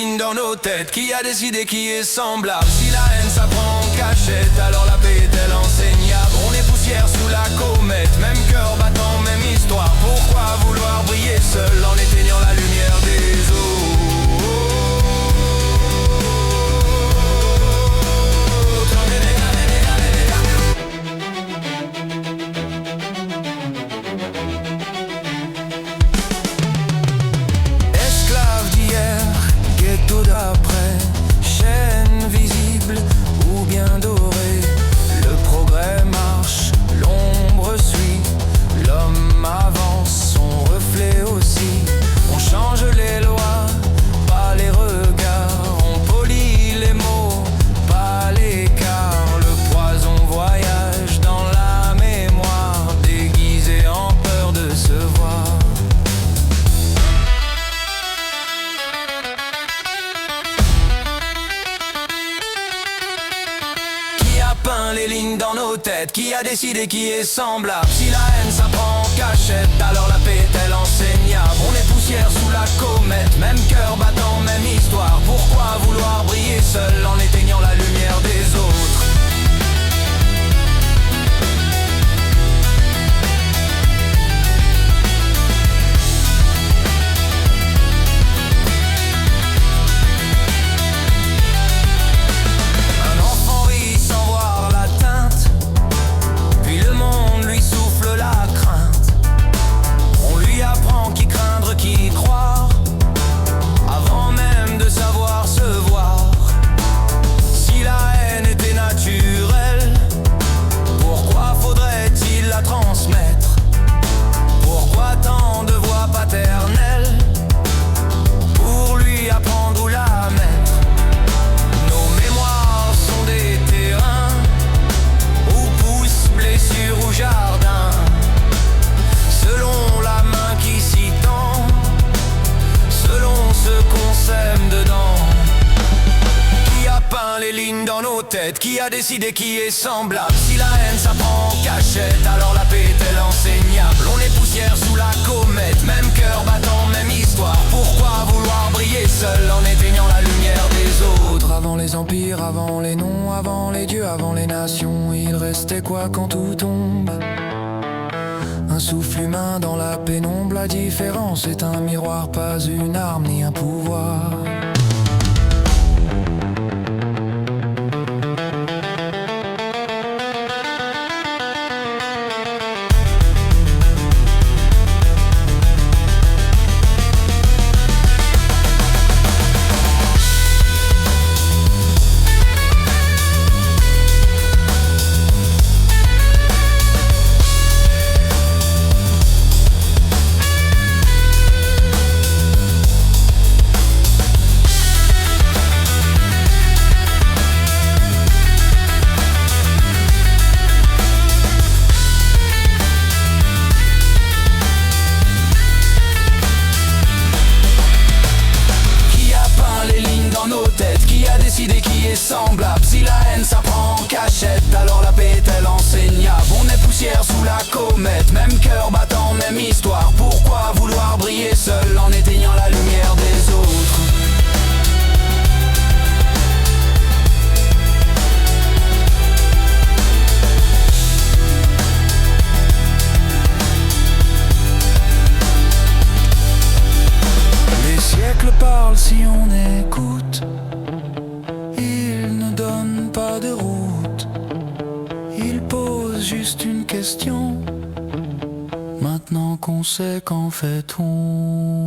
lignes dans nos têtes? Qui a décidé qui est semblable? Si la haine s'apprend en cachette, alors la paix est-elle enseignable? On est poussière sous la comète, même cœur battant, même histoire. Pourquoi vouloir briller seul en éteignant la lumière des autres? Esclave d'hier, ghetto d'après, chaîne visible ou bien dorée. Le progrès marche, l'ombre suit, l'homme avance, son reflet aussi. On change les lois, pas les regards, on polit les mots, pas l'écart. Le poison voyage dans la mémoire, déguisé en peur de se voir. Qui a peint les lignes dans nos têtes? Qui a décidé qui est semblable? Si la haine s'apprend en cachette, alors la paix est-elle enseignable? On est poussière sous la comète, même cœur battant, même histoire. Pourquoi vouloir briller seul en éteignant la lumière des autres? Un enfant rit sans voir la teinte, puis le monde lui souffle la crainte. On lui apprend qui craindre, qui croire, avant même de savoir se voir. Si la haine était naturelle, pourquoi faudrait-il la transmettre? Pourquoi tant de voix paternelles pour lui apprendre où la mettre? Nos mémoires sont des terrains où poussent blessures ou jardins, selon la main qui s'y tend, selon ce qu'on sème dedans. Qui a peint les lignes dans nos têtes? Qui a décidé qui est semblable? Si la haine s'apprend en cachette, alors la paix est-elle enseignable? On est poussière sous la comète, même cœur battant, même histoire. Pourquoi vouloir briller seul en éteignant la lumière des autres? Avant les empires, avant les noms, avant les dieux, avant les nations, il restait quoi quand tout tombe? Un souffle humain dans la pénombre, la différence est un miroir, pas une arme ni un pouvoir. Qui a décidé qui est semblable? Si la haine s'apprend en cachette, alors la paix est-elle enseignable? On est poussière sous la comète, même cœur battant, même histoire. Pourquoi vouloir briller seul en éteignant la lumière des autres? Les siècles parlent si on écoute, ils ne donnent pas de route, ils posent juste une question. Maintenant qu'on sait qu'en fait on